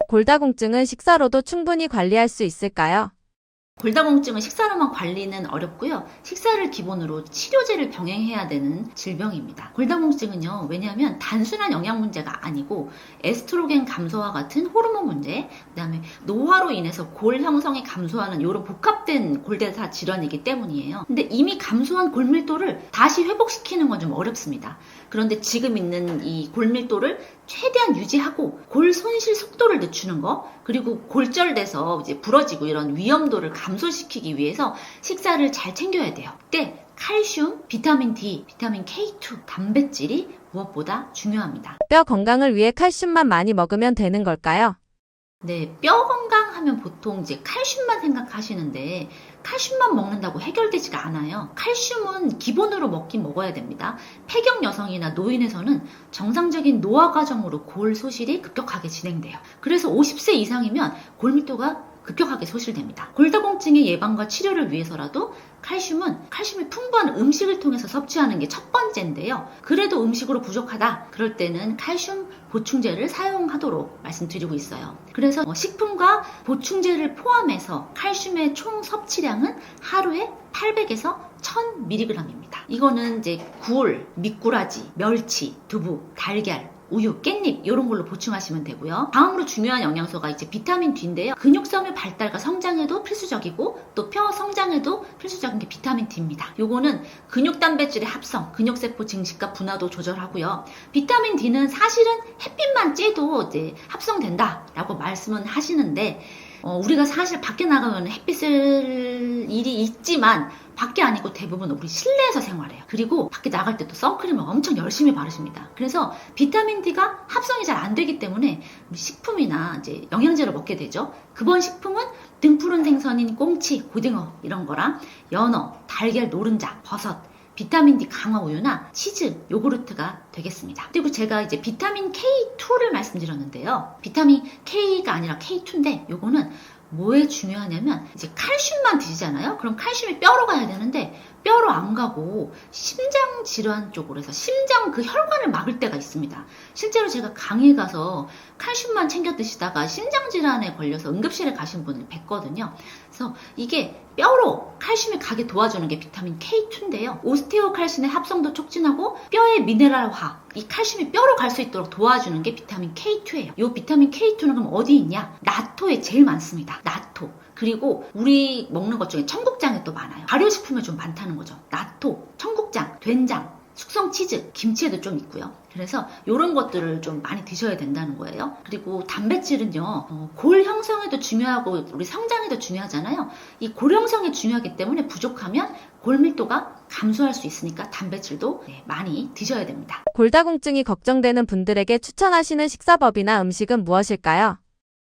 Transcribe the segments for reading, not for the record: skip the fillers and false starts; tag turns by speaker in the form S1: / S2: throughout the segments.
S1: 골다공증은 식사로도 충분히 관리할 수 있을까요?
S2: 골다공증은 식사로만 관리는 어렵고요. 식사를 기본으로 치료제를 병행해야 되는 질병입니다. 골다공증은요, 왜냐하면 단순한 영양 문제가 아니고 에스트로겐 감소와 같은 호르몬 문제, 그다음에 노화로 인해서 골 형성이 감소하는 이런 복합된 골대사 질환이기 때문이에요. 근데 이미 감소한 골밀도를 다시 회복시키는 건 좀 어렵습니다. 그런데 지금 있는 이 골밀도를 최대한 유지하고 골 손실 속도를 늦추는 거, 그리고 골절돼서 이제 부러지고 이런 위험도를 감소시키기 위해서 식사를 잘 챙겨야 돼요. 그때 칼슘, 비타민 D, 비타민 K2, 단백질이 무엇보다 중요합니다.
S1: 뼈 건강을 위해 칼슘만 많이 먹으면 되는 걸까요?
S2: 네, 뼈 건강하면 보통 이제 칼슘만 생각하시는데 칼슘만 먹는다고 해결되지가 않아요. 칼슘은 기본으로 먹긴 먹어야 됩니다. 폐경 여성이나 노인에서는 정상적인 노화 과정으로 골 소실이 급격하게 진행돼요. 그래서 50세 이상이면 골밀도가 급격하게 소실됩니다. 골다공증의 예방과 치료를 위해서라도 칼슘이 풍부한 음식을 통해서 섭취하는 게 첫 번째인데요. 그래도 음식으로 부족하다. 그럴 때는 칼슘 보충제를 사용하도록 말씀드리고 있어요. 그래서 식품과 보충제를 포함해서 칼슘의 총 섭취량은 하루에 800에서 1000mg입니다. 이거는 이제 굴, 미꾸라지, 멸치, 두부, 달걀, 우유, 깻잎 이런 걸로 보충하시면 되고요. 다음으로 중요한 영양소가 이제 비타민 D인데요. 근육섬의 발달과 성장에도 필수적이고 또 뼈 성장에도 필수적인 게 비타민 D입니다. 요거는 근육 단백질의 합성, 근육세포 증식과 분화도 조절하고요. 비타민 D는 사실은 햇빛만 쬐도 이제 합성된다라고 말씀은 하시는데 우리가 사실 밖에 나가면 햇빛을 일이 있지만 밖에 아니고 대부분 우리 실내에서 생활해요. 그리고 밖에 나갈 때도 선크림을 엄청 열심히 바르십니다. 그래서 비타민 D가 합성이 잘 안 되기 때문에 우리 식품이나 이제 영양제를 먹게 되죠. 그번 식품은 등푸른 생선인 꽁치, 고등어 이런 거랑 연어, 달걀, 노른자, 버섯, 비타민 D 강화 우유나 치즈, 요구르트가 되겠습니다. 그리고 제가 이제 비타민 K2를 말씀드렸는데요. 비타민 K가 아니라 K2인데 요거는 뭐에 중요하냐면 이제 칼슘만 드시잖아요. 그럼 칼슘이 뼈로 가야 되는데 뼈로 안 가고 심장 질환 쪽으로 해서 심장 그 혈관을 막을 때가 있습니다. 실제로 제가 강의에 가서 칼슘만 챙겨 드시다가 심장 질환에 걸려서 응급실에 가신 분을 뵀거든요. 그래서 이게 뼈로 칼슘이 가게 도와주는 게 비타민 K2인데요. 오스테오칼슘의 합성도 촉진하고 뼈의 미네랄화, 이 칼슘이 뼈로 갈 수 있도록 도와주는 게 비타민 K2예요. 이 비타민 K2는 그럼 어디 있냐? 나토에 제일 많습니다. 나토. 그리고 우리 먹는 것 중에 청국장에 또 많아요. 발효식품에 좀 많다는 거죠. 나토, 청국장, 된장, 숙성 치즈, 김치에도 좀 있고요. 그래서 이런 것들을 좀 많이 드셔야 된다는 거예요. 그리고 단백질은요, 골 형성에도 중요하고 우리 성장에도 중요하잖아요. 이 골 형성이 중요하기 때문에 부족하면 골밀도가 감소할 수 있으니까 단백질도 많이 드셔야 됩니다.
S1: 골다공증이 걱정되는 분들에게 추천하시는 식사법이나 음식은 무엇일까요?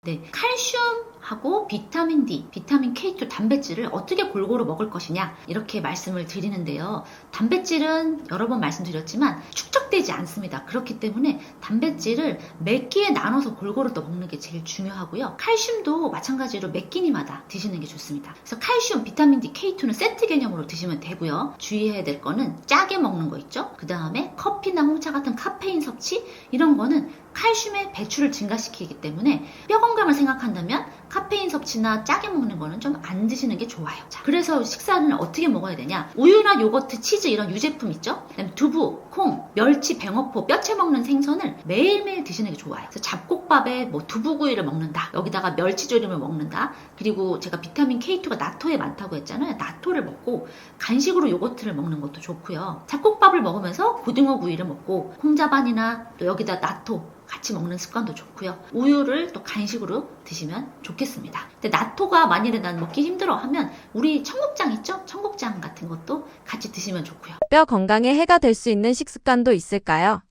S2: 네, 칼슘하고 비타민 D, 비타민 K2 단백질을 어떻게 골고루 먹을 것이냐 이렇게 말씀을 드리는데요. 단백질은 여러 번 말씀드렸지만 축적되지 않습니다. 그렇기 때문에 단백질을 몇 끼에 나눠서 골고루 또 먹는 게 제일 중요하고요. 칼슘도 마찬가지로 몇 끼니마다 드시는 게 좋습니다. 그래서 칼슘, 비타민 D, K2는 세트 개념으로 드시면 되고요. 주의해야 될 거는 짜게 먹는 거 있죠. 그 다음에 커피나 홍차 같은 카페인 섭취 이런 거는 칼슘의 배출을 증가시키기 때문에 뼈 건강을 생각한다면 카페인 섭취나 짜게 먹는 거는 좀 안 드시는 게 좋아요. 자, 그래서 식사는 어떻게 먹어야 되냐? 우유나 요거트, 치즈 이런 유제품 있죠? 그다음에 두부, 콩, 멸치, 뱅어포, 뼈채 먹는 생선을 매일매일 드시는 게 좋아요. 그래서 잡곡밥에 뭐 두부구이를 먹는다. 여기다가 멸치조림을 먹는다. 그리고 제가 비타민 K2가 나토에 많다고 했잖아요. 나토를 먹고 간식으로 요거트를 먹는 것도 좋고요. 잡곡밥을 먹으면서 고등어 구이를 먹고 콩자반이나 또 여기다 나토 같이 먹는 습관도 좋고요. 우유를 또 간식으로 드시면 좋겠습니다. 근데 나토가 만일에 난 먹기 힘들어 하면 우리 청국장 있죠? 청국장 같은 것도 같이 드시면 좋고요.
S1: 뼈 건강에 해가 될 수 있는 식습관도 있을까요?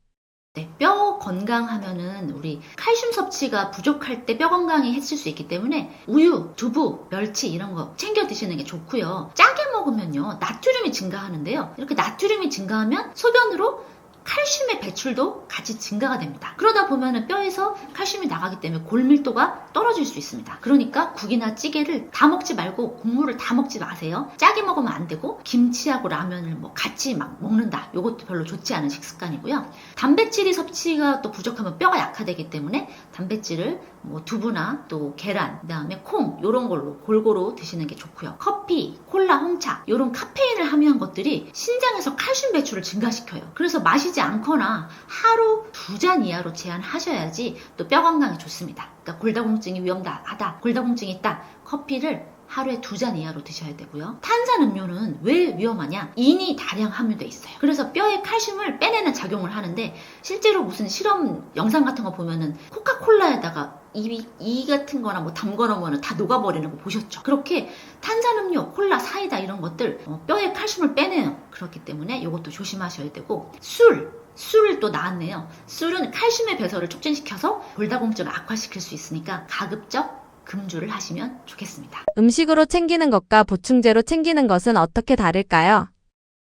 S2: 네, 뼈 건강하면은 우리 칼슘 섭취가 부족할 때 뼈 건강에 해칠 수 있기 때문에 우유, 두부, 멸치 이런 거 챙겨 드시는 게 좋고요. 짜게 먹으면요 나트륨이 증가하는데요. 이렇게 나트륨이 증가하면 소변으로 칼슘의 배출도 같이 증가가 됩니다. 그러다 보면은 뼈에서 칼슘이 나가기 때문에 골밀도가 떨어질 수 있습니다. 그러니까 국이나 찌개를 다 먹지 말고 국물을 다 먹지 마세요. 짜게 먹으면 안 되고 김치하고 라면을 뭐 같이 막 먹는다. 이것도 별로 좋지 않은 식습관이고요. 단백질이 섭취가 또 부족하면 뼈가 약화되기 때문에 단백질을 뭐 두부나 또 계란, 그다음에 콩 이런 걸로 골고루 드시는 게 좋고요. 커피, 콜라, 홍차 이런 카페인을 함유한 것들이 신장에서 칼슘 배출을 증가시켜요. 그래서 마시지 않거나 하루 2잔 이하로 제한하셔야지 또 뼈 건강에 좋습니다. 그러니까 골다공증이 위험하다, 골다공증이 있다, 커피를 하루에 2잔 이하로 드셔야 되고요. 탄산음료는 왜 위험하냐? 인이 다량 함유되어 있어요. 그래서 뼈에 칼슘을 빼내는 작용을 하는데 실제로 무슨 실험 영상 같은 거 보면은 코카콜라에다가 이 같은 거나 뭐 담궈 놓으면 다 녹아버리는 거 보셨죠? 그렇게 탄산음료, 콜라, 사이다 이런 것들 뼈에 칼슘을 빼내요. 그렇기 때문에 이것도 조심하셔야 되고 술을 또 나왔네요. 술은 칼슘의 배설을 촉진시켜서 골다공증을 악화시킬 수 있으니까 가급적 금주를 하시면 좋겠습니다.
S1: 음식으로 챙기는 것과 보충제로 챙기는 것은 어떻게 다를까요?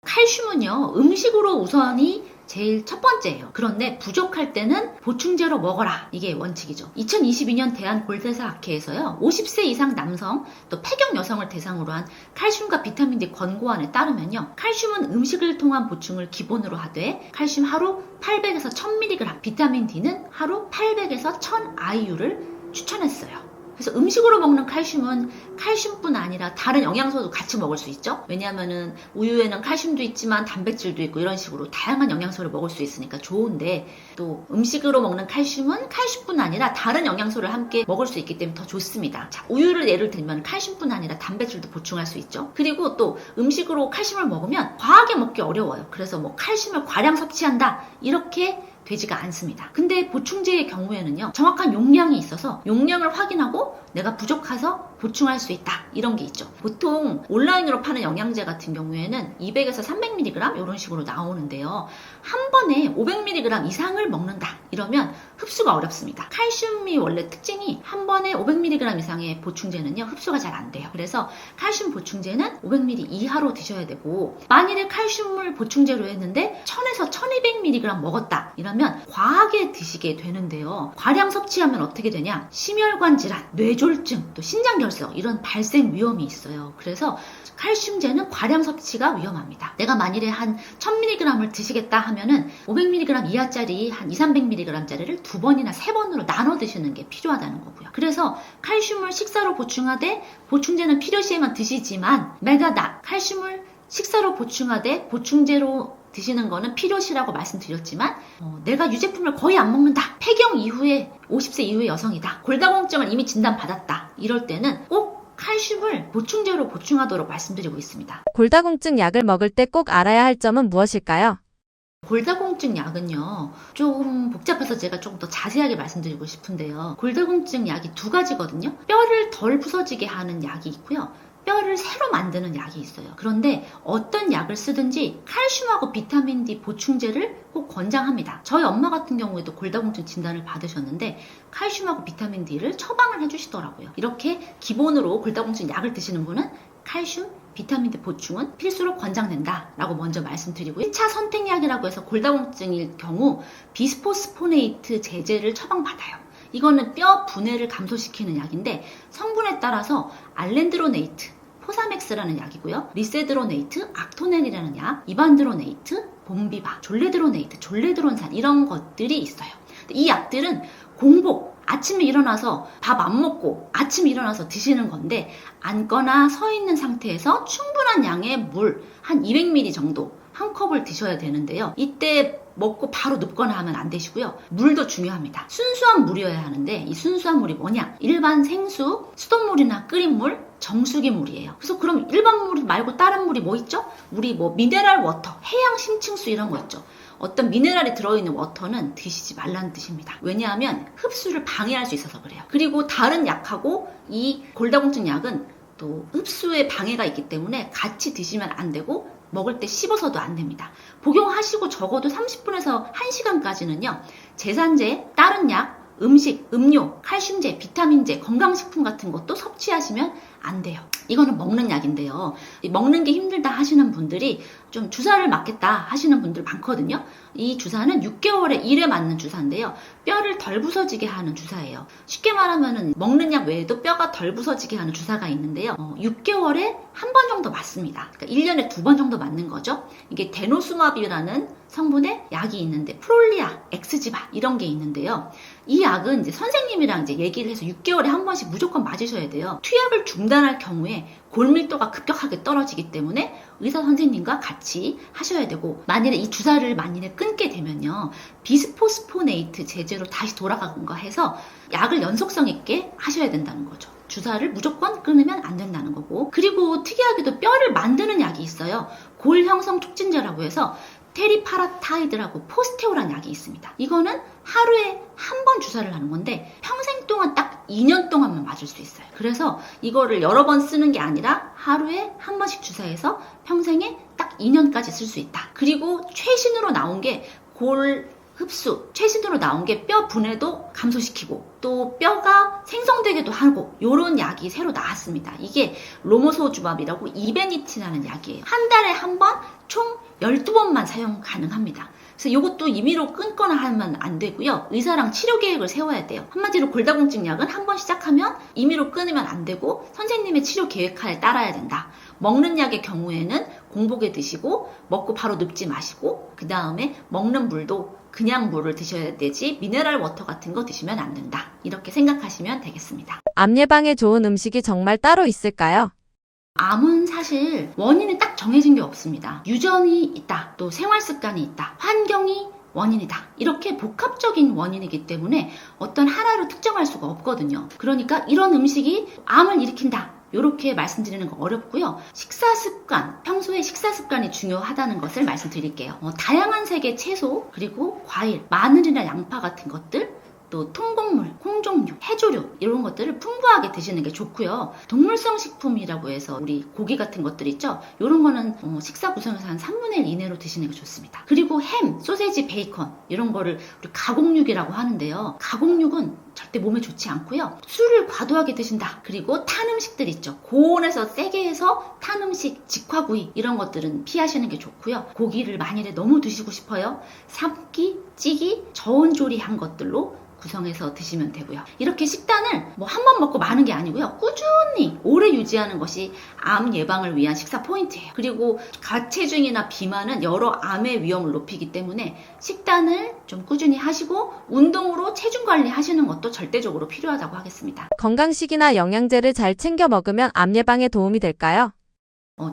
S2: 칼슘은요, 음식으로 우선이 제일 첫 번째예요. 그런데 부족할 때는 보충제로 먹어라. 이게 원칙이죠. 2022년 대한골대사학회에서요, 50세 이상 남성, 또 폐경 여성을 대상으로 한 칼슘과 비타민 D 권고안에 따르면요, 칼슘은 음식을 통한 보충을 기본으로 하되 칼슘 하루 800에서 1000mg, 비타민 D는 하루 800에서 1000IU를 추천했어요. 그래서 음식으로 먹는 칼슘은 칼슘뿐 아니라 다른 영양소도 같이 먹을 수 있죠. 왜냐하면은 우유에는 칼슘도 있지만 단백질도 있고 이런 식으로 다양한 영양소를 먹을 수 있으니까 좋은데, 또 음식으로 먹는 칼슘은 칼슘뿐 아니라 다른 영양소를 함께 먹을 수 있기 때문에 더 좋습니다. 자, 우유를 예를 들면 칼슘뿐 아니라 단백질도 보충할 수 있죠. 그리고 또 음식으로 칼슘을 먹으면 과하게 먹기 어려워요. 그래서 뭐 칼슘을 과량 섭취한다 이렇게 되지가 않습니다. 근데 보충제의 경우에는요, 정확한 용량이 있어서 용량을 확인하고 내가 부족해서 보충할 수 있다, 이런 게 있죠. 보통 온라인으로 파는 영양제 같은 경우에는 200에서 300mg 이런 식으로 나오는데요, 한 번에 500mg 이상을 먹는다 이러면 흡수가 어렵습니다. 칼슘이 원래 특징이 한 번에 500mg 이상의 보충제는요, 흡수가 잘 안 돼요. 그래서 칼슘 보충제는 500mg 이하로 드셔야 되고, 만일에 칼슘을 보충제로 했는데 1000에서 1200mg 먹었다 이러면 과하게 드시게 되는데요, 과량 섭취하면 어떻게 되냐? 심혈관 질환, 뇌졸중, 또 신장결석 이런 발생 위험이 있어요. 그래서 칼슘제는 과량 섭취가 위험합니다. 내가 만일에 한 1000mg을 드시겠다 하면은 500mg 이하짜리 한 200~300mg짜리를 2번이나 3번으로 나눠 드시는 게 필요하다는 거고요. 그래서 칼슘을 식사로 보충하되 보충제는 필요시에만 드시지만, 내가 칼슘을 식사로 보충하되 보충제로 드시는 거는 필요시라고 말씀드렸지만, 내가 유제품을 거의 안 먹는다, 폐경 이후에 50세 이후의 여성이다, 골다공증을 이미 진단받았다, 이럴 때는 꼭 칼슘을 보충제로 보충하도록 말씀드리고 있습니다.
S1: 골다공증 약을 먹을 때 꼭 알아야 할 점은 무엇일까요?
S2: 골다공증 약은요, 좀 복잡해서 제가 조금 더 자세하게 말씀드리고 싶은데요, 골다공증 약이 2가지거든요. 뼈를 덜 부서지게 하는 약이 있고요, 뼈를 새로 만드는 약이 있어요. 그런데 어떤 약을 쓰든지 칼슘하고 비타민 D 보충제를 꼭 권장합니다. 저희 엄마 같은 경우에도 골다공증 진단을 받으셨는데 칼슘하고 비타민 D를 처방을 해주시더라고요. 이렇게 기본으로 골다공증 약을 드시는 분은 칼슘, 비타민 D 보충은 필수로 권장된다라고 먼저 말씀드리고, 1차 선택약이라고 해서 골다공증일 경우 비스포스포네이트 제제를 처방받아요. 이거는 뼈 분해를 감소시키는 약인데 성분에 따라서 알렌드로네이트, 포사맥스라는 약이고요, 리세드로네이트, 악토넬이라는 약, 이반드로네이트, 봄비바, 졸레드로네이트, 졸레드론산 이런 것들이 있어요. 이 약들은 공복, 아침에 일어나서 밥 안 먹고 아침에 일어나서 드시는 건데, 앉거나 서 있는 상태에서 충분한 양의 물 한 200ml 정도 한 컵을 드셔야 되는데요, 이때 먹고 바로 눕거나 하면 안 되시고요. 물도 중요합니다. 순수한 물이어야 하는데, 이 순수한 물이 뭐냐? 일반 생수, 수돗물이나 끓인 물, 정수기 물이에요. 그래서 그럼 일반 물 말고 다른 물이 뭐 있죠? 물이 뭐 미네랄 워터, 해양 심층수 이런 거 있죠. 어떤 미네랄이 들어있는 워터는 드시지 말라는 뜻입니다. 왜냐하면 흡수를 방해할 수 있어서 그래요. 그리고 다른 약하고 이 골다공증 약은 또 흡수에 방해가 있기 때문에 같이 드시면 안 되고, 먹을 때 씹어서도 안 됩니다. 복용하시고 적어도 30분에서 1시간까지는요, 제산제, 다른 약, 음식, 음료, 칼슘제, 비타민제, 건강식품 같은 것도 섭취하시면 안 돼요. 이거는 먹는 약인데요, 먹는 게 힘들다 하시는 분들이 좀 주사를 맞겠다 하시는 분들 많거든요. 이 주사는 6개월에 1회 맞는 주사인데요, 뼈를 덜 부서지게 하는 주사예요. 쉽게 말하면 먹는 약 외에도 뼈가 덜 부서지게 하는 주사가 있는데요, 6개월에 한 번 정도 맞습니다. 그러니까 1년에 2번 정도 맞는 거죠. 이게 데노수마비라는 성분의 약이 있는데, 프롤리아, 엑스지바 이런 게 있는데요, 이 약은 이제 선생님이랑 이제 얘기를 해서 6개월에 한 번씩 무조건 맞으셔야 돼요. 투약을 중단할 경우에 골밀도가 급격하게 떨어지기 때문에 의사 선생님과 같이 하셔야 되고, 만일에 이 주사를 끊게 되면요, 비스포스포네이트 제제로 다시 돌아가는가 해서 약을 연속성 있게 하셔야 된다는 거죠. 주사를 무조건 끊으면 안 된다는 거고, 그리고 특이하게도 뼈를 만드는 약이 있어요. 골 형성 촉진제라고 해서 테리파라타이드라고 포스테오라는 약이 있습니다. 이거는 하루에 한 번 주사를 하는 건데 평생 동안 딱 2년 동안만 맞을 수 있어요. 그래서 이거를 여러 번 쓰는 게 아니라 하루에 한 번씩 주사해서 평생에 딱 2년까지 쓸 수 있다. 그리고 최신으로 나온 게 골 흡수, 최신으로 나온 게 뼈 분해도 감소시키고 또 뼈가 생성되기도 하고, 요런 약이 새로 나왔습니다. 이게 로모소주밥이라고 이베니틴이라는 약이에요. 한 달에 한 번 총 12번만 사용 가능합니다. 그래서 이것도 임의로 끊거나 하면 안 되고요. 의사랑 치료 계획을 세워야 돼요. 한마디로 골다공증 약은 한 번 시작하면 임의로 끊으면 안 되고 선생님의 치료 계획하에 따라야 된다. 먹는 약의 경우에는 공복에 드시고 먹고 바로 눕지 마시고, 그 다음에 먹는 물도 그냥 물을 드셔야 되지 미네랄 워터 같은 거 드시면 안 된다. 이렇게 생각하시면 되겠습니다.
S1: 암 예방에 좋은 음식이 정말 따로 있을까요?
S2: 암은 사실 원인은 딱 정해진 게 없습니다. 유전이 있다, 또 생활 습관이 있다, 환경이 원인이다. 이렇게 복합적인 원인이기 때문에 어떤 하나로 특정할 수가 없거든요. 그러니까 이런 음식이 암을 일으킨다, 이렇게 말씀드리는 거 어렵고요. 식사 습관, 평소에 식사 습관이 중요하다는 것을 말씀드릴게요. 다양한 색의 채소, 그리고 과일, 마늘이나 양파 같은 것들, 또 통곡물, 콩종류, 해조류 이런 것들을 풍부하게 드시는 게 좋고요. 동물성 식품이라고 해서 우리 고기 같은 것들 있죠? 이런 거는 식사 구성에서 한 3분의 1 이내로 드시는 게 좋습니다. 그리고 햄, 소세지, 베이컨 이런 거를 우리 가공육이라고 하는데요. 가공육은 절대 몸에 좋지 않고요. 술을 과도하게 드신다. 그리고 탄 음식들 있죠. 고온에서 세게 해서 탄 음식, 직화구이 이런 것들은 피하시는 게 좋고요. 고기를 만일에 너무 드시고 싶어요. 삶기, 찌기, 저온 조리한 것들로 구성해서 드시면 되고요. 이렇게 식단을 한 번 먹고 마는 게 아니고요. 꾸준히 오래 유지하는 것이 암 예방을 위한 식사 포인트예요. 그리고 과체중이나 비만은 여러 암의 위험을 높이기 때문에 식단을 좀 꾸준히 하시고 운동으로 체중 관리 하시는 것도 절대적으로 필요하다고 하겠습니다.
S1: 건강식이나 영양제를 잘 챙겨 먹으면 암 예방에 도움이 될까요?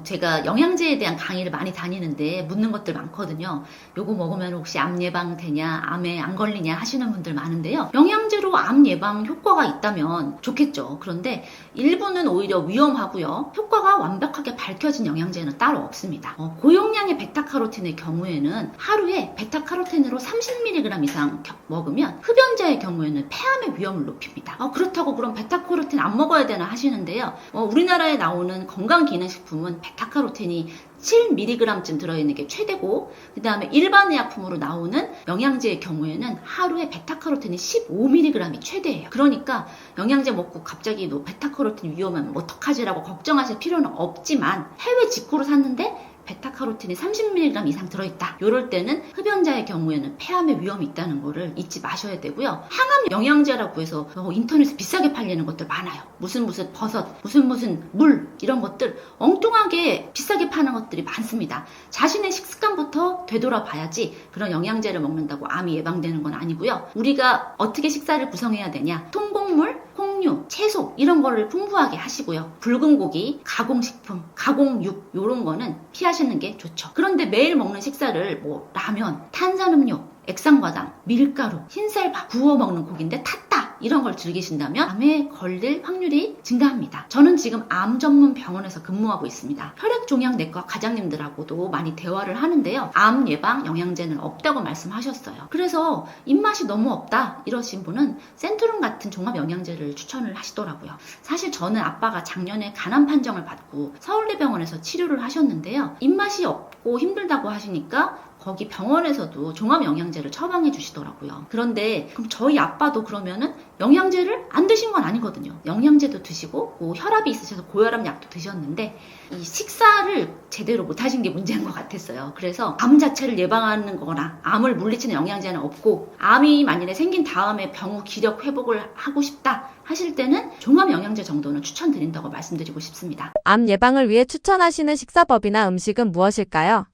S2: 제가 영양제에 대한 강의를 많이 다니는데 묻는 것들 많거든요. 요거 먹으면 혹시 암 예방 되냐, 암에 안 걸리냐 하시는 분들 많은데요. 영양제로 암 예방 효과가 있다면 좋겠죠. 그런데 일부는 오히려 위험하고요. 효과가 완벽하게 밝혀진 영양제는 따로 없습니다. 고용량의 베타카로틴의 경우에는 하루에 베타카로틴으로 30mg 이상 먹으면 흡연자의 경우에는 폐암의 위험을 높입니다. 그렇다고 그럼 베타카로틴 안 먹어야 되나 하시는데요. 우리나라에 나오는 건강기능식품은 베타카로틴이 7mg쯤 들어있는 게 최대고, 그 다음에 일반 의약품으로 나오는 영양제의 경우에는 하루에 베타카로틴이 15mg이 최대예요. 그러니까 영양제 먹고 갑자기 베타카로틴 위험하면 어떡하지라고 걱정하실 필요는 없지만, 해외 직구로 샀는데 베타카로틴이 30mg 이상 들어있다. 이럴 때는 흡연자의 경우에는 폐암의 위험이 있다는 거를 잊지 마셔야 되고요. 항암 영양제라고 해서 인터넷에 비싸게 팔리는 것들 많아요. 무슨 버섯, 무슨 물 이런 것들 엉뚱하게 비싸게 파는 것들이 많습니다. 자신의 식습관부터 되돌아봐야지 그런 영양제를 먹는다고 암이 예방되는 건 아니고요. 우리가 어떻게 식사를 구성해야 되냐? 통곡물, 콩류, 채소 이런 거를 풍부하게 하시고요. 붉은 고기, 가공식품, 가공육 이런 거는 피하시는 게 좋죠. 그런데 매일 먹는 식사를 라면, 탄산음료, 액상과당, 밀가루, 흰쌀밥, 구워 먹는 고기인데 탔다 이런 걸 즐기신다면 암에 걸릴 확률이 증가합니다. 저는 지금 암 전문 병원에서 근무하고 있습니다. 혈액종양내과 과장님들하고도 많이 대화를 하는데요. 암 예방 영양제는 없다고 말씀하셨어요. 그래서 입맛이 너무 없다 이러신 분은 센트룸 같은 종합 영양제를 추천을 하시더라고요. 사실 저는 아빠가 작년에 간암 판정을 받고 서울대병원에서 치료를 하셨는데요. 입맛이 없고 힘들다고 하시니까 거기 병원에서도 종합영양제를 처방해 주시더라고요. 그런데 그럼 저희 아빠도 그러면은 영양제를 안 드신 건 아니거든요. 영양제도 드시고 혈압이 있으셔서 고혈압 약도 드셨는데 이 식사를 제대로 못 하신 게 문제인 것 같았어요. 그래서 암 자체를 예방하는 거나 암을 물리치는 영양제는 없고, 암이 만일에 생긴 다음에 병 후 기력 회복을 하고 싶다 하실 때는 종합영양제 정도는 추천드린다고 말씀드리고 싶습니다.
S1: 암 예방을 위해 추천하시는 식사법이나 음식은 무엇일까요?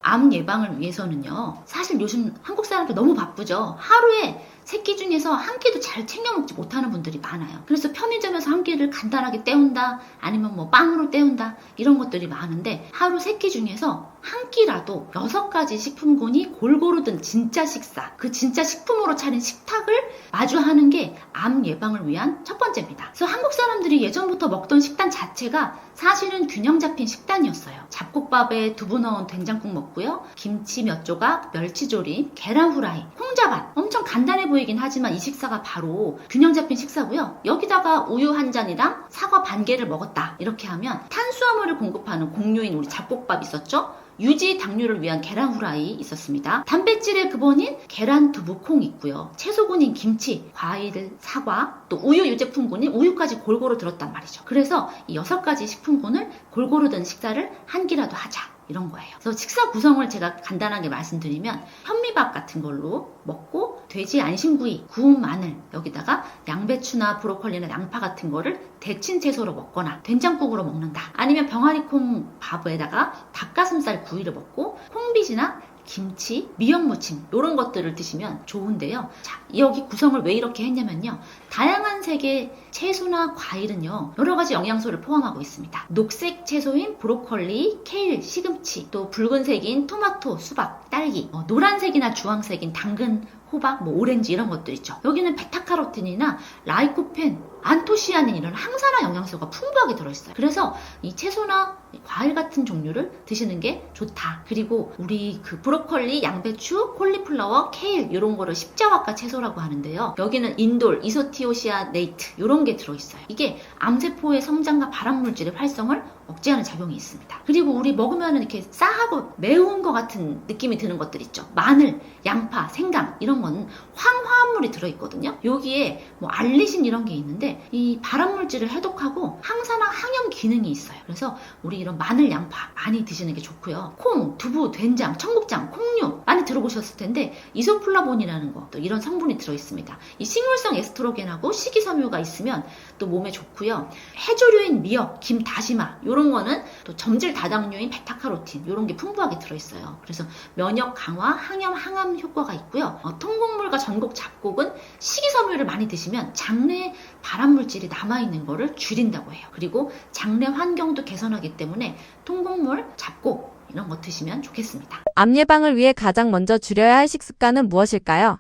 S2: 암 예방을 위해서는요, 사실 요즘 한국 사람들 너무 바쁘죠. 하루에 세끼 중에서 한 끼도 잘 챙겨 먹지 못하는 분들이 많아요. 그래서 편의점에서 한 끼를 간단하게 때운다, 아니면 뭐 빵으로 때운다, 이런 것들이 많은데 하루 3끼 중에서 한 끼라도 6가지 식품군이 골고루 든 진짜 식사, 그 진짜 식품으로 차린 식탁을 마주하는 게 암 예방을 위한 첫 번째입니다. 그래서 한국 사람들이 예전부터 먹던 식단 자체가 사실은 균형 잡힌 식단이었어요. 잡곡밥에 두부 넣은 된장국 먹고요. 김치 몇 조각, 멸치조림, 계란 후라이, 콩자반. 엄청 간단해 보이긴 하지만 이 식사가 바로 균형 잡힌 식사고요. 여기다가 우유 한 잔이랑 사과 반 개를 먹었다. 이렇게 하면 탄수화물을 공급하는 공유인 우리 잡곡밥 있었죠? 유지 당류를 위한 계란 후라이 있었습니다. 단백질의 근본인 계란, 두부, 콩 있고요. 채소군인 김치, 과일, 사과, 또 우유 유제품군인 우유까지 골고루 들었단 말이죠. 그래서 이 6가지 식품군을 골고루 든 식사를 한 끼라도 하자. 이런 거예요. 그래서 식사 구성을 제가 간단하게 말씀드리면 현미밥 같은 걸로 먹고 돼지 안심구이, 구운 마늘, 여기다가 양배추나 브로콜리나 양파 같은 거를 데친 채소로 먹거나 된장국으로 먹는다. 아니면 병아리콩 밥에다가 닭가슴살 구이를 먹고 콩비지나 김치, 미역무침 이런 것들을 드시면 좋은데요. 자, 여기 구성을 왜 이렇게 했냐면요. 다양한 색의 채소나 과일은요. 여러 가지 영양소를 포함하고 있습니다. 녹색 채소인 브로콜리, 케일, 시금치, 또 붉은색인 토마토, 수박, 딸기, 노란색이나 주황색인 당근, 호박, 뭐 오렌지 이런 것들 있죠. 여기는 베타카로틴이나 라이코펜, 안토시아닌 이런 항산화 영양소가 풍부하게 들어있어요. 그래서 이 채소나 과일 같은 종류를 드시는 게 좋다. 그리고 우리 그 브로콜리, 양배추, 콜리플라워, 케일 이런 거를 십자화과 채소라고 하는데요. 여기는 인돌, 이소티오시아네이트 이런 게 들어있어요. 이게 암세포의 성장과 발암물질의 활성을 억제하는 작용이 있습니다. 그리고 우리 먹으면 이렇게 싸하고 매운 것 같은 느낌이 드는 것들 있죠. 마늘, 양파, 생강 이런 거는 황화합물이 들어있거든요. 여기에 뭐 알리신 이런 게 있는데 이 발암물질을 해독하고 항산화 항염 기능이 있어요. 그래서 우리 이런 마늘, 양파 많이 드시는 게 좋고요. 콩, 두부, 된장, 청국장, 콩류 많이 들어보셨을 텐데 이소플라본이라는 거 또 이런 성분이 들어있습니다. 이 식물성 에스트로겐하고 식이섬유가 있으면 또 몸에 좋고요. 해조류인 미역, 김, 다시마 이런 거는 또 점질 다당류인 베타카로틴 이런 게 풍부하게 들어있어요. 그래서 면역 강화, 항염, 항암 효과가 있고요. 통곡물과 전곡, 잡곡은 식이섬유를 많이 드시면 장내에 발암물질이 남아있는 거를 줄인다고 해요. 그리고 장내 환경도 개선하기 때문에 통곡물, 잡곡 이런 거 드시면 좋겠습니다.
S1: 암 예방을 위해 가장 먼저 줄여야 할 식습관은 무엇일까요?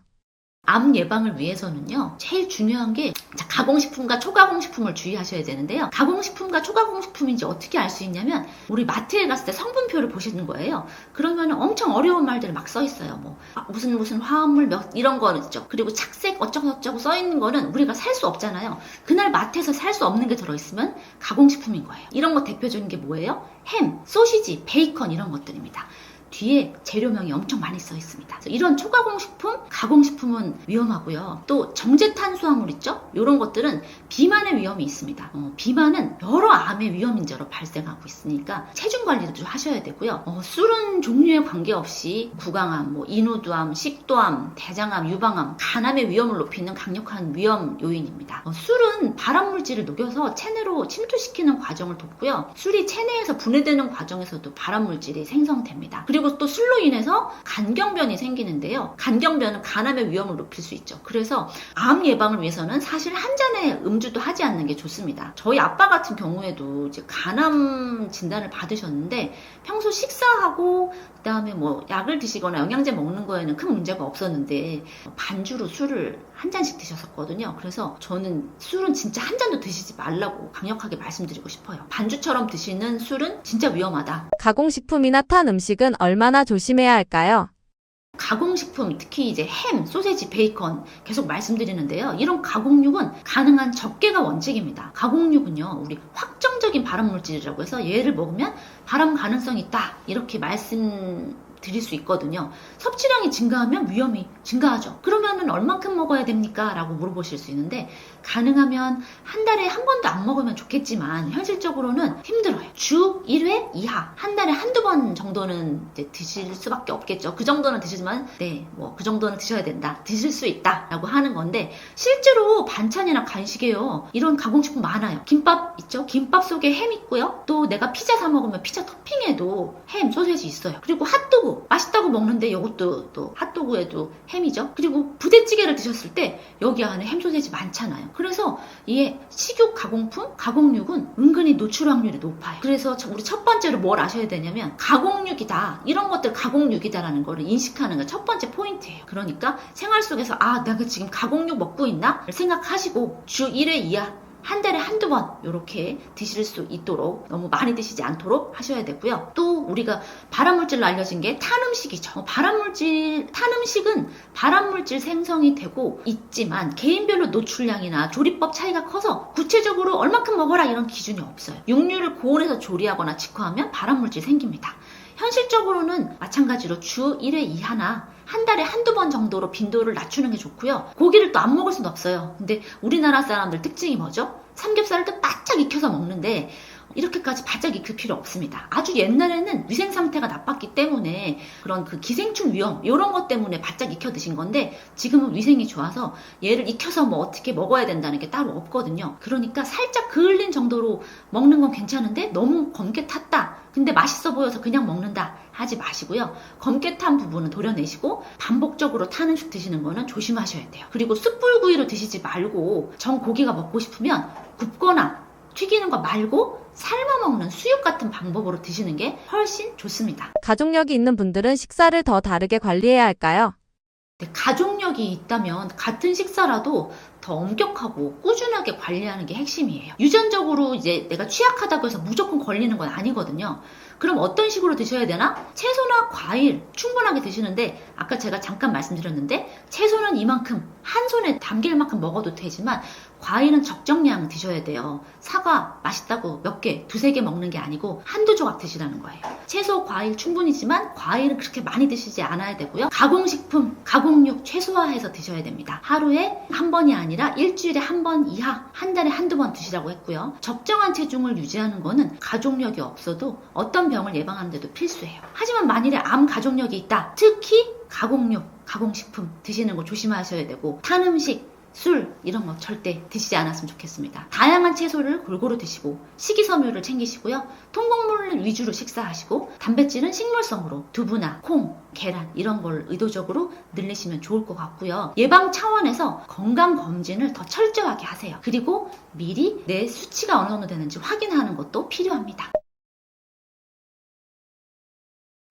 S2: 암 예방을 위해서는요, 제일 중요한 게 가공식품과 초가공식품을 주의하셔야 되는데요. 가공식품과 초가공식품인지 어떻게 알 수 있냐면 우리 마트에 갔을 때 성분표를 보시는 거예요. 그러면 엄청 어려운 말들 막 써 있어요. 뭐 무슨 화합물 몇 이런 거는 있죠. 그리고 착색 어쩌고 써 있는 거는 우리가 살 수 없잖아요. 그날 마트에서 살 수 없는 게 들어있으면 가공식품인 거예요. 이런 거 대표적인 게 뭐예요? 햄, 소시지, 베이컨 이런 것들입니다. 뒤에 재료명이 엄청 많이 써 있습니다. 이런 초가공식품, 가공식품은 위험하고요. 또 정제탄수화물 있죠? 이런 것들은 비만의 위험이 있습니다. 비만은 여러 암의 위험 인자로 발생하고 있으니까 체중 관리도 좀 하셔야 되고요. 술은 종류에 관계없이 구강암, 뭐 인후두암, 식도암, 대장암, 유방암, 간암의 위험을 높이는 강력한 위험 요인입니다. 술은 발암물질을 녹여서 체내로 침투시키는 과정을 돕고요. 술이 체내에서 분해되는 과정에서도 발암물질이 생성됩니다. 그리고 또 술로 인해서 간경변이 생기는데요. 간경변은 간암의 위험을 높일 수 있죠. 그래서 암 예방을 위해서는 사실 한 잔의 음주도 하지 않는 게 좋습니다. 저희 아빠 같은 경우에도 이제 간암 진단을 받으셨는데 평소 식사하고 그다음에 뭐 약을 드시거나 영양제 먹는 거에는 큰 문제가 없었는데 반주로 술을 한 잔씩 드셨었거든요. 그래서 저는 술은 진짜 한 잔도 드시지 말라고 강력하게 말씀드리고 싶어요. 반주처럼 드시는 술은 진짜 위험하다.
S1: 가공식품이나 탄 음식은 얼마나 조심해야 할까요?
S2: 가공식품, 특히 이제 햄, 소세지, 베이컨 계속 말씀드리는데요. 이런 가공육은 가능한 적게가 원칙입니다. 가공육은요, 우리 확정적인 발암물질이라고 해서 얘를 먹으면 발암 가능성이 있다. 이렇게 말씀드릴 수 있거든요. 섭취량이 증가하면 위험이 증가하죠. 그러면은 얼만큼 먹어야 됩니까? 라고 물어보실 수 있는데 가능하면 한 달에 한 번도 안 먹으면 좋겠지만 현실적으로는 힘들어요. 주 1회 이하, 한 달에 한두 번 정도는 이제 드실 수밖에 없겠죠. 그 정도는 드시지만 네, 뭐 그 정도는 드셔야 된다. 드실 수 있다. 라고 하는 건데 실제로 반찬이나 간식에요. 이런 가공식품 많아요. 김밥 있죠? 김밥 속에 햄 있고요. 또 내가 피자 사 먹으면 피자 토핑에도 햄, 소세지 있어요. 그리고 핫도그 햄도 맛있다고 먹는데 이것도 또 핫도그에도 햄이죠. 그리고 부대찌개를 드셨을 때 여기 안에 햄 소세지 많잖아요. 그래서 이 식육 가공품, 가공육은 은근히 노출 확률이 높아요. 그래서 우리 첫 번째로 뭘 아셔야 되냐면 가공육이다, 이런 것들 가공육이다라는 거를 인식하는 게 첫 번째 포인트예요. 그러니까 생활 속에서 내가 지금 가공육 먹고 있나 생각하시고 주 1회 이하, 한 달에 한두 번 이렇게 드실 수 있도록, 너무 많이 드시지 않도록 하셔야 되고요. 또 우리가 발암물질로 알려진 게 탄음식이죠. 탄음식은 발암물질 생성이 되고 있지만 개인별로 노출량이나 조리법 차이가 커서 구체적으로 얼마큼 먹어라 이런 기준이 없어요. 육류를 고온에서 조리하거나 직화하면 발암물질 생깁니다. 현실적으로는 마찬가지로 주 1회 이하나 한 달에 한두 번 정도로 빈도를 낮추는 게 좋고요. 고기를 또 안 먹을 수는 없어요. 근데 우리나라 사람들 특징이 뭐죠? 삼겹살을 또 바짝 익혀서 먹는데 이렇게까지 바짝 익힐 필요 없습니다. 아주 옛날에는 위생 상태가 나빴기 때문에 그런 그 기생충 위험 이런 것 때문에 바짝 익혀 드신 건데 지금은 위생이 좋아서 얘를 익혀서 뭐 어떻게 먹어야 된다는 게 따로 없거든요. 그러니까 살짝 그을린 정도로 먹는 건 괜찮은데 너무 검게 탔다, 근데 맛있어 보여서 그냥 먹는다 하지 마시고요. 검게 탄 부분은 도려내시고 반복적으로 탄 음식 드시는 거는 조심하셔야 돼요. 그리고 숯불구이로 드시지 말고 정 고기가 먹고 싶으면 굽거나 튀기는 거 말고 삶아 먹는 수육 같은 방법으로 드시는 게 훨씬 좋습니다.
S1: 가족력이 있는 분들은 식사를 더 다르게 관리해야 할까요?
S2: 가족력이 있다면 같은 식사라도 더 엄격하고 꾸준하게 관리하는 게 핵심이에요. 유전적으로 이제 내가 취약하다고 해서 무조건 걸리는 건 아니거든요. 그럼 어떤 식으로 드셔야 되나? 채소나 과일 충분하게 드시는데 아까 제가 잠깐 말씀드렸는데 채소는 이만큼 한 손에 담길 만큼 먹어도 되지만 과일은 적정량 드셔야 돼요. 사과 맛있다고 몇 개, 두세 개 먹는 게 아니고 한두 조각 드시라는 거예요. 채소, 과일 충분히지만 과일은 그렇게 많이 드시지 않아야 되고요. 가공식품, 가공육 최소화해서 드셔야 됩니다. 하루에 한 번이 아니라 일주일에 한 번 이하, 한 달에 한두 번 드시라고 했고요. 적정한 체중을 유지하는 거는 가족력이 없어도 어떤 병을 예방하는 데도 필수예요. 하지만 만일에 암 가족력이 있다, 특히 가공육, 가공식품 드시는 거 조심하셔야 되고 탄 음식, 술 이런 거 절대 드시지 않았으면 좋겠습니다. 다양한 채소를 골고루 드시고 식이섬유를 챙기시고요. 통곡물 위주로 식사하시고 단백질은 식물성으로 두부나 콩, 계란 이런 걸 의도적으로 늘리시면 좋을 것 같고요. 예방 차원에서 건강검진을 더 철저하게 하세요. 그리고 미리 내 수치가 어느 정도 되는지 확인하는 것도 필요합니다.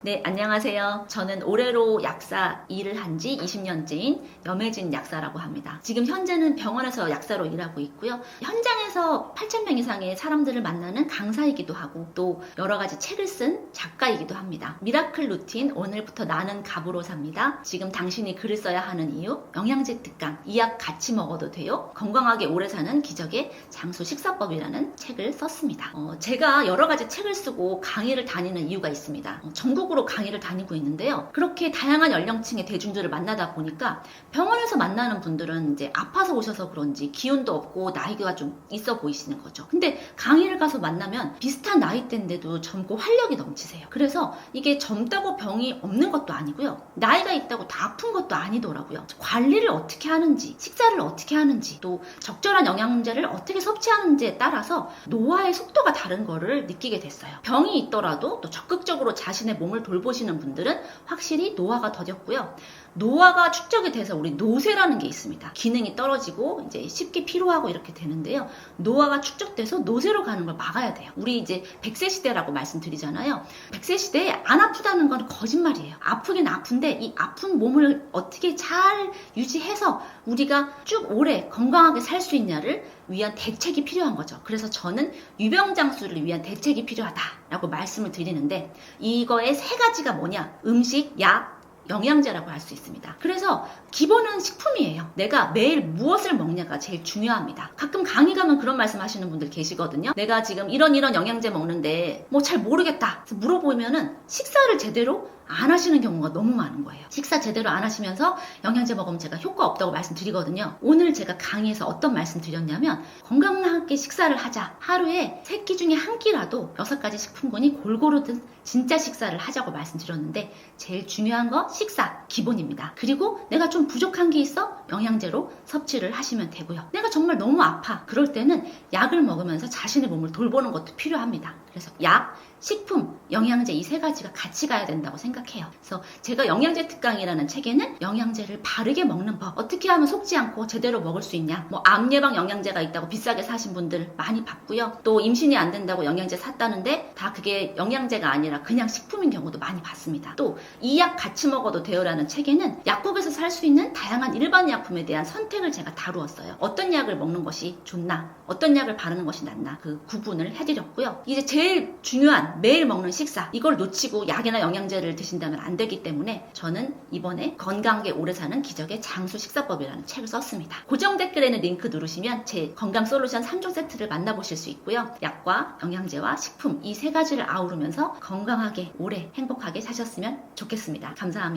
S2: 네, 안녕하세요. 저는 올해로 약사 일을 한 지 20년째인 염혜진 약사라고 합니다. 지금 현재는 병원에서 약사로 일하고 있고요. 현장에서 8,000명 이상의 사람들을 만나는 강사이기도 하고 또 여러 가지 책을 쓴 작가이기도 합니다. 미라클 루틴, 오늘부터 나는 갑으로 삽니다. 지금 당신이 글을 써야 하는 이유, 영양제 특강, 이 약 같이 먹어도 돼요. 건강하게 오래 사는 기적의 장수 식사법이라는 책을 썼습니다. 제가 여러 가지 책을 쓰고 강의를 다니는 이유가 있습니다. 전국으로 강의를 다니고 있는데요. 그렇게 다양한 연령층의 대중들을 만나다 보니까 병원에서 만나는 분들은 이제 아파서 오셔서 그런지 기운도 없고 나이가 좀 있어 보이시는 거죠. 근데 강의를 가서 만나면 비슷한 나이대인데도 젊고 활력이 넘치세요. 그래서 이게 젊다고 병이 없는 것도 아니고요. 나이가 있다고 다 아픈 것도 아니더라고요. 관리를 어떻게 하는지, 식사를 어떻게 하는지, 또 적절한 영양제를 어떻게 섭취하는지에 따라서 노화의 속도가 다른 거를 느끼게 됐어요. 병이 있더라도 또 적극적으로 자신의 몸을 돌보시는 분들은 확실히 노화가 더뎠고요. 노화가 축적이 돼서 우리 노쇠라는 게 있습니다. 기능이 떨어지고 이제 쉽게 피로하고 이렇게 되는데요. 노화가 축적돼서 노쇠로 가는 걸 막아야 돼요. 우리 이제 100세 시대라고 말씀드리잖아요. 100세 시대에 안 아프다는 건 거짓말이에요. 아프긴 아픈데 이 아픈 몸을 어떻게 잘 유지해서 우리가 쭉 오래 건강하게 살 수 있냐를 위한 대책이 필요한 거죠. 그래서 저는 유병장수를 위한 대책이 필요하다라고 말씀을 드리는데 이거의 세 가지가 뭐냐? 음식, 약, 영양제라고 할 수 있습니다. 그래서 기본은 식품이에요. 내가 매일 무엇을 먹냐가 제일 중요합니다. 가끔 강의 가면 그런 말씀 하시는 분들 계시거든요. 내가 지금 이런 영양제 먹는데 뭐 잘 모르겠다. 그래서 물어보면은 식사를 제대로 안 하시는 경우가 너무 많은 거예요. 식사 제대로 안 하시면서 영양제 먹으면 제가 효과 없다고 말씀드리거든요. 오늘 제가 강의에서 어떤 말씀 드렸냐면 건강하게 식사를 하자. 하루에 3끼 중에 한 끼라도 6가지 식품군이 골고루 든 진짜 식사를 하자고 말씀드렸는데 제일 중요한 거 식사 기본입니다. 그리고 내가 좀 부족한 게 있어? 영양제로 섭취를 하시면 되고요. 내가 정말 너무 아파. 그럴 때는 약을 먹으면서 자신의 몸을 돌보는 것도 필요합니다. 그래서 약, 식품, 영양제 이 세 가지가 같이 가야 된다고 생각해요. 그래서 제가 영양제 특강이라는 책에는 영양제를 바르게 먹는 법, 어떻게 하면 속지 않고 제대로 먹을 수 있냐, 뭐 암 예방 영양제가 있다고 비싸게 사신 분들 많이 봤고요. 또 임신이 안 된다고 영양제 샀다는데 다 그게 영양제가 아니라 그냥 식품인 경우도 많이 봤습니다. 또 이 약 같이 먹어도 돼요라는 책에는 약국에서 살 수 있는 다양한 일반 약품에 대한 선택을 제가 다루었어요. 어떤 약을 먹는 것이 좋나, 어떤 약을 바르는 것이 낫나 그 구분을 해드렸고요. 이제 제일 중요한 매일 먹는 식사, 이걸 놓치고 약이나 영양제를 드신다면 안 되기 때문에 저는 이번에 건강하게 오래 사는 기적의 장수 식사법이라는 책을 썼습니다. 고정 댓글에는 링크 누르시면 제 건강 솔루션 3종 세트를 만나보실 수 있고요. 약과 영양제와 식품 이 세 가지를 아우르면서 건강하게 오래 행복하게 사셨으면 좋겠습니다. 감사합니다.